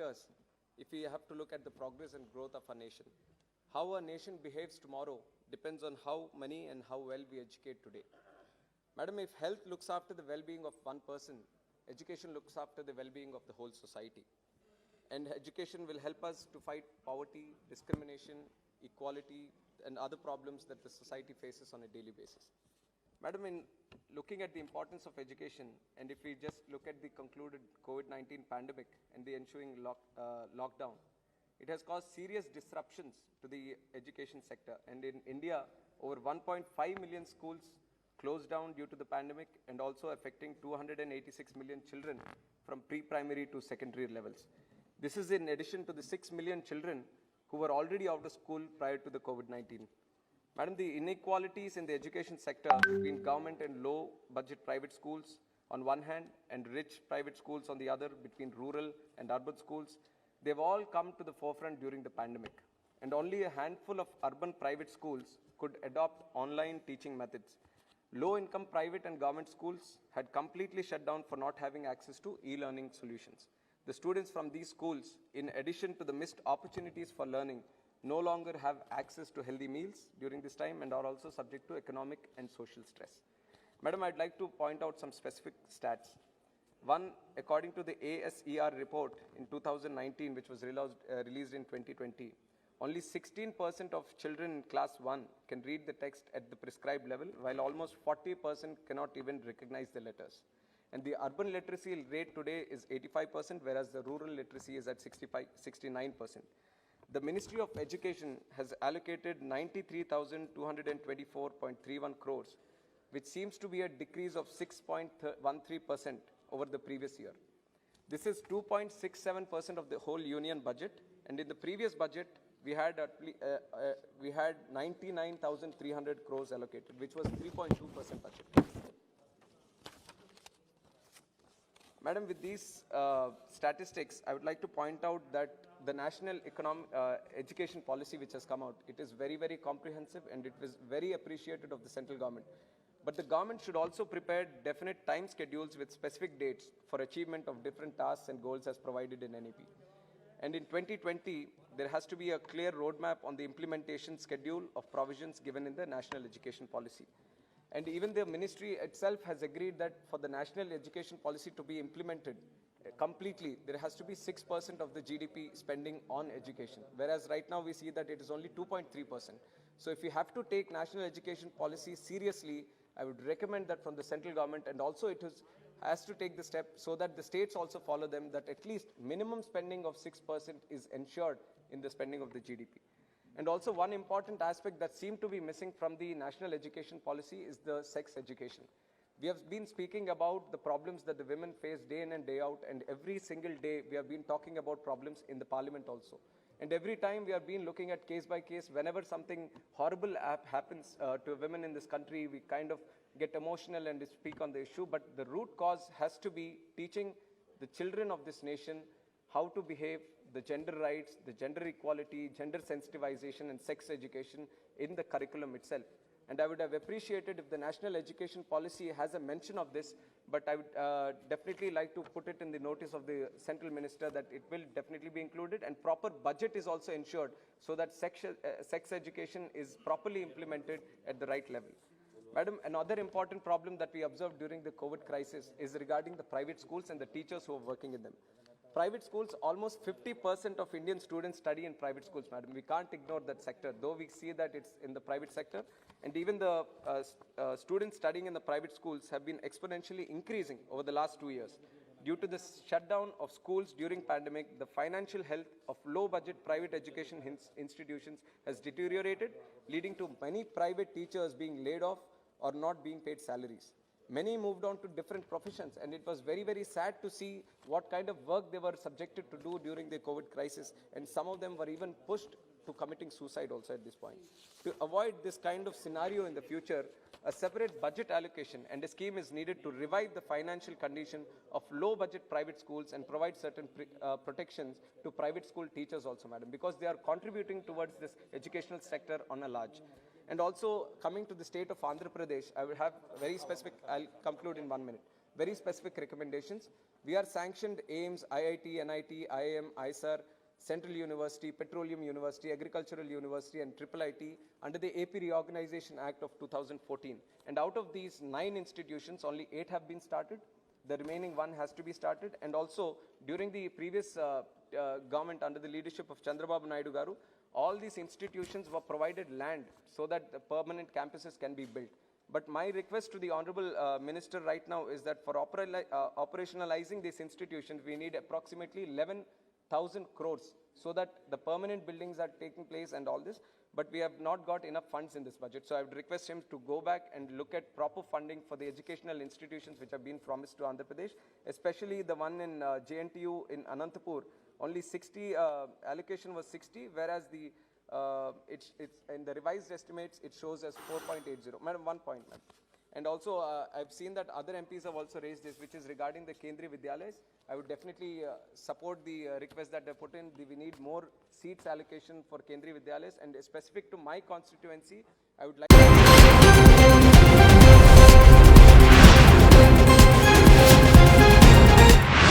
factors if we have to look at the progress and growth of a nation. How a nation behaves tomorrow depends on how many and how well we educate today. Madam, if health looks after the well-being of one person, education looks after the well-being of the whole society. And education will help us to fight poverty, discrimination, equality, and other problems that the society faces on a daily basis. Madam, in looking at the importance of education, and if we just look at the concluded COVID-19 pandemic and the ensuing lockdown, it has caused serious disruptions to the education sector. And in India, over 1.5 million schools closed down due to the pandemic, and also affecting 286 million children from pre-primary to secondary levels. This is in addition to the 6 million children who were already out of school prior to the COVID-19. Madam, the inequalities in the education sector between government and low-budget private schools on one hand and rich private schools on the other, between rural and urban schools, they've all come to the forefront during the pandemic. And only a handful of urban private schools could adopt online teaching methods. Low-income private and government schools had completely shut down for not having access to e-learning solutions. The students from these schools, in addition to the missed opportunities for learning, no longer have access to healthy meals during this time and are also subject to economic and social stress. Madam, I'd like to point out some specific stats. One, according to the ASER report in 2019, which was released in 2020, only 16% of children in class 1 can read the text at the prescribed level, while almost 40% cannot even recognize the letters. And the urban literacy rate today is 85%, whereas the rural literacy is at 69%. The Ministry of Education has allocated 93,224.31 crores, which seems to be a decrease of 6.13% over the previous year. This is 2.67% of the whole union budget, and in the previous budget, we had 99,300 crores allocated, which was 3.2% budget. Madam, with these statistics, I would like to point out that the national education policy which has come out, it is very, very comprehensive, and it was very appreciated of the central government. But the government should also prepare definite time schedules with specific dates for achievement of different tasks and goals as provided in NEP. And in 2020, there has to be a clear roadmap on the implementation schedule of provisions given in the national education policy. And even the ministry itself has agreed that for the national education policy to be implemented completely, there has to be 6% of the GDP spending on education, whereas right now we see that it is only 2.3%. So if we have to take national education policy seriously, I would recommend that from the central government, and also it has to take the step so that the states also follow them, that at least minimum spending of 6% is ensured in the spending of the GDP. And also one important aspect that seemed to be missing from the national education policy is the sex education. We have been speaking about the problems that the women face day in and day out, and every single day we have been talking about problems in the parliament also. And every time we have been looking at case by case, whenever something horrible happens to women in this country, we kind of get emotional and speak on the issue. But the root cause has to be teaching the children of this nation how to behave, the gender rights, the gender equality, gender sensitization, and sex education in the curriculum itself. And I would have appreciated if the national education policy has a mention of this, but I would definitely like to put it in the notice of the central minister that it will definitely be included, and proper budget is also ensured so that sex education is properly implemented at the right level. Madam, another important problem that we observed during the COVID crisis is regarding the private schools and the teachers who are working in them. Private schools, almost 50% of Indian students study in private schools, madam. We can't ignore that sector, though we see that it's in the private sector. And even the students studying in the private schools have been exponentially increasing over the last 2 years. Due to the shutdown of schools during pandemic, the financial health of low-budget private education institutions has deteriorated, leading to many private teachers being laid off or not being paid salaries. Many moved on to different professions, and it was very, very sad to see what kind of work they were subjected to do during the COVID crisis, and some of them were even pushed to committing suicide also at this point. To avoid this kind of scenario in the future, a separate budget allocation and a scheme is needed to revive the financial condition of low-budget private schools and provide certain protections to private school teachers also, madam, because they are contributing towards this educational sector on a large. And also, coming to the state of Andhra Pradesh, I will have very specific, I'll conclude in 1 minute. very specific recommendations. We are sanctioned AIMS, IIT, NIT, IIM, ISAR, Central University, Petroleum University, Agricultural University, and Triple IT under the AP Reorganization Act of 2014. And out of these 9 institutions, only 8 have been started. The remaining 1 has to be started. And also, during the previous government under the leadership of Chandrababu Naidu Garu, all these institutions were provided land so that the permanent campuses can be built. But my request to the Honorable Minister right now is that for operationalizing these institutions, we need approximately 11,000 crores so that the permanent buildings are taking place and all this, but we have not got enough funds in this budget. So I would request him to go back and look at proper funding for the educational institutions which have been promised to Andhra Pradesh, especially the one in JNTU in Anantapur. Only 60, allocation was 60, whereas the it's in the revised estimates, it shows as 4.80. Madam, 1 point, ma'am. And also, I've seen that other MPs have also raised this, which is regarding the Kendriya Vidyalayas. I would definitely support the request that they put in. We need more seats allocation for Kendriya Vidyalayas, and specific to my constituency, I would like